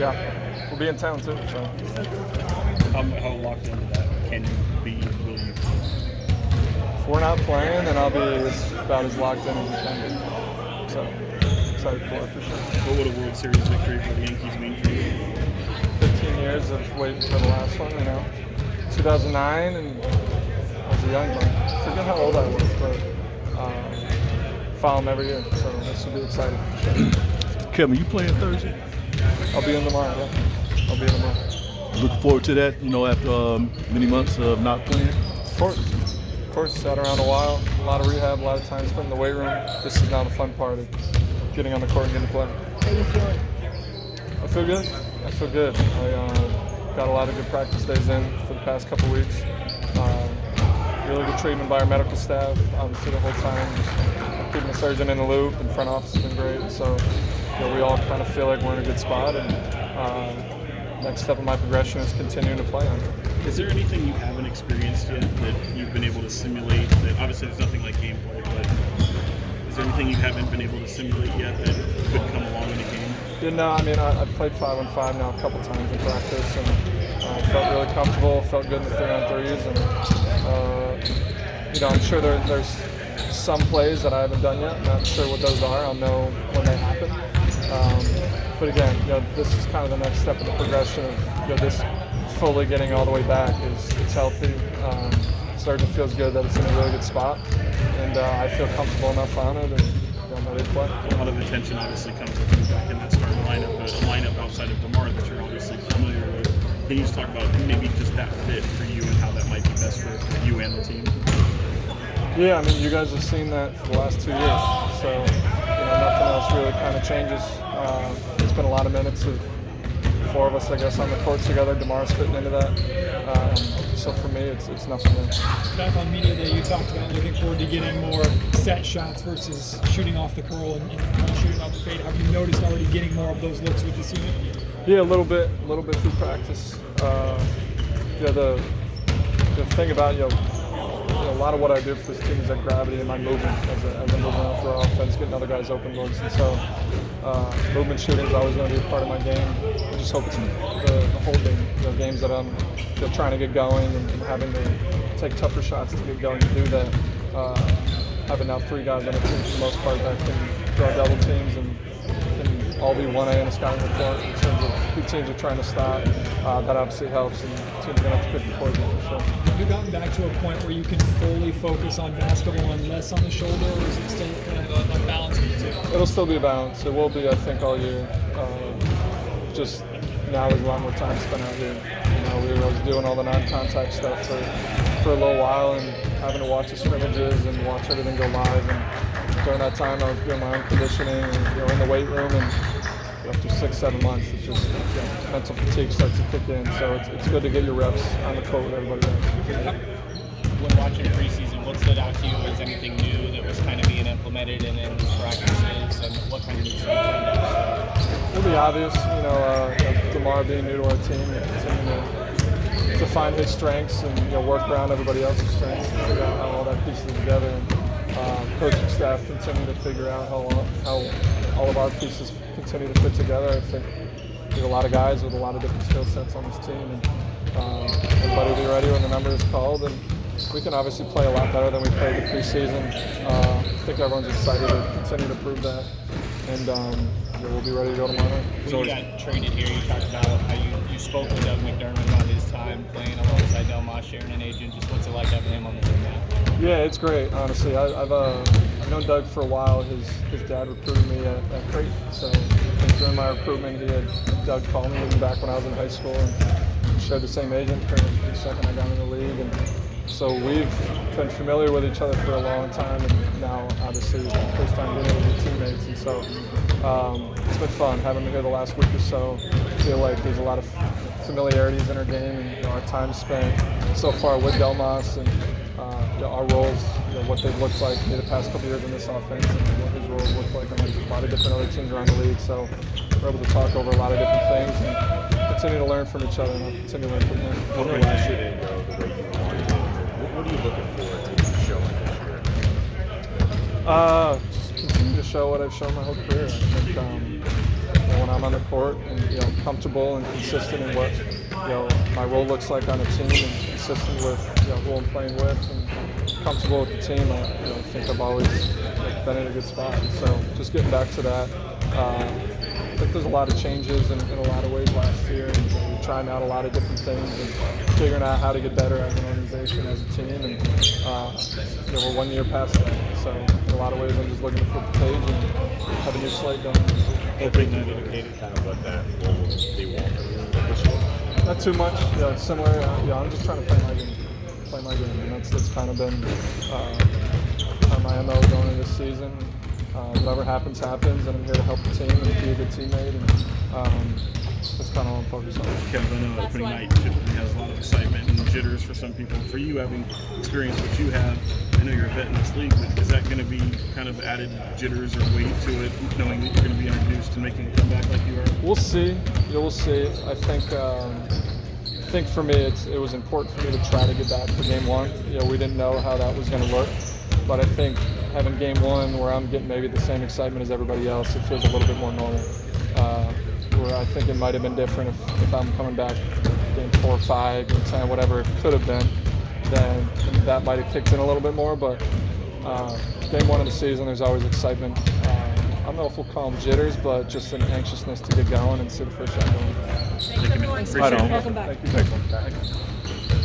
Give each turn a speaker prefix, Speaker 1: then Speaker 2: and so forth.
Speaker 1: Yeah, we'll be in town too. So.
Speaker 2: How locked into that can you be? Will you?
Speaker 1: If we're not playing, then I'll be about as locked in as we can be. So excited for it for sure.
Speaker 2: What would a World Series victory for the Yankees mean for you?
Speaker 1: 15 years of waiting for the last one, 2009, and I was a young one. I forget how old I was, but follow them every year, so this will be exciting for sure.
Speaker 3: Kevin, you playing Thursday?
Speaker 1: I'll be in tomorrow, yeah. I'll be in tomorrow.
Speaker 3: Looking forward to that, after many months of not playing?
Speaker 1: Of course, sat around a while, a lot of rehab, a lot of time spent in the weight room. This is now the fun part of getting on the court and getting to play.
Speaker 4: How are you feeling?
Speaker 1: I feel good. I got a lot of good practice days in for the past couple weeks. Really good treatment by our medical staff, obviously the whole time. Just keeping the surgeon in the loop, and front office has been great. So we all kind of feel like we're in a good spot. And next step in my progression is continuing to play on it.
Speaker 2: Is there anything you haven't experienced yet that you've been able to simulate? That obviously there's nothing like gameplay, but is there anything you haven't been able to simulate yet that could come along in a game?
Speaker 1: Yeah, no, I've played 5-on-5 now a couple times in practice, and felt really comfortable, felt good in the 3-on-3s, and I'm sure there's some plays that I haven't done yet. I'm not sure what those are. I'll know when they happen. But again, this is kind of the next step in the progression of this fully getting all the way back. It's healthy. Surgeon feels good that it's in a really good spot, and I feel comfortable enough on it, and I'm ready to play.
Speaker 2: A lot of attention obviously comes with you back in that starting lineup, but a lineup outside of DeMar that you're obviously familiar with. Can you just talk about maybe just that fit for you and how that might be best for you and the team?
Speaker 1: Yeah, you guys have seen that for the last 2 years, so nothing else really kind of changes. It's been a lot of minutes of 4 of us, I guess, on the court together. DeMar's fitting into that. So for me, it's nothing new.
Speaker 4: Back on media day, you talked about looking forward to getting more set shots versus shooting off the curl and shooting off the fade. Have you noticed already getting more of those looks with this unit?
Speaker 1: Yeah, a little bit through practice. The thing about a lot of what I do for this team is that gravity in my movement as I'm moving out for offense, getting other guys open looks, and so movement shooting is always going to be a part of my game. I just hope it's the whole game. Games that I'm trying to get going and having to take tougher shots to get going to do that. Having now 3 guys on the team for the most part that can draw double teams and can all be 1A in a scouting report in terms of who teams are trying to stop. That obviously helps, and teams are going to have to pick the poison for sure.
Speaker 4: Have you gotten back to a point where you can fully focus on basketball and less on the shoulder, or is it still kind of a balance of the two?
Speaker 1: It'll still be a balance. It will be, I think, all year. Just now there's a lot more time spent out here. We were doing all the non-contact stuff for a little while, and having to watch the scrimmages and watch everything go live. And during that time, I was doing my own conditioning and in the weight room. And after 6-7 months, it's just mental fatigue starts to kick in. So it's good to get your reps on the court with everybody else.
Speaker 5: When watching preseason, what stood out to you? Was anything new that was kind of being implemented in practices, and what kind of needs to be cleaned up?
Speaker 1: It'll be obvious, DeMar being new to our team, continuing to find his strengths and work around everybody else's strengths and figure out how all that pieces together. And coaching staff continue to figure out how all of our pieces continue to fit together. I think there's a lot of guys with a lot of different skill sets on this team, and everybody will be ready when the number is called. And we can obviously play a lot better than we played the preseason. I think everyone's excited to continue to prove that, and we'll be ready to go tomorrow night.
Speaker 5: When you got traded here, you talked about how you spoke with Doug McDermott about his time playing alongside Delmar, sharing an agent. Just what's it like having him on the team now?
Speaker 1: Yeah, it's great, honestly. I've known Doug for a while. His dad recruited me at Creighton, so I think during my recruitment, Doug called me even back when I was in high school and shared the same agent pretty much the second I got in the league. And so we've been familiar with each other for a long time, and now obviously it's the first time being able to be teammates. And so it's been fun having him here the last week or so. I feel like there's a lot of familiarities in our game, and our time spent so far with Delmas and our roles, what they've looked like in the past couple years in this offense, and what his roles look like on a lot of different other teams around the league. So we're able to talk over a lot of different things and continue to learn from each other, and I'll continue to learn from him.
Speaker 6: What are you looking forward to showing this year?
Speaker 1: Just continue to show what I've shown my whole career. I think when I'm on the court and comfortable and consistent in what my role looks like on the team and consistent with who I'm playing with and comfortable with the team, I think I've always been in a good spot. So just getting back to that, I think there's a lot of changes in a lot of ways last year, and we're trying out a lot of different things and figuring out how to get better as an organization, as a team, and we're 1 year past that. So in a lot of ways, I'm just looking to flip the page and have a new slate going.
Speaker 6: Hoping you indicated kind of what that role will be this year.
Speaker 1: Not too much. Similar. I'm just trying to play my game, and that's kind of been my MO going into this season. Whatever happens, happens, and I'm here to help the team and be a good teammate, and that's kind of all I'm focused on.
Speaker 2: Kevin, I know opening night typically has a lot of excitement and jitters for some people. For you, having experienced what you have, I know you're a vet in this league, but is that going to be kind of added jitters or weight to it, knowing that you're going to be introduced and making a comeback like you are?
Speaker 1: We'll see. We'll see. I think for me, it was important for me to try to get back for game one. We didn't know how that was going to look, but I think having game one where I'm getting maybe the same excitement as everybody else, it feels a little bit more normal. Where I think it might have been different if I'm coming back game 4, 5, game 10, whatever it could have been, then that might have kicked in a little bit more. But game one of the season, there's always excitement. I don't know if we'll call them jitters, but just an anxiousness to get going and see the first shot going.
Speaker 2: Thank you, man. Appreciate
Speaker 3: Right on.
Speaker 2: it.
Speaker 7: Welcome back.
Speaker 1: Thank you.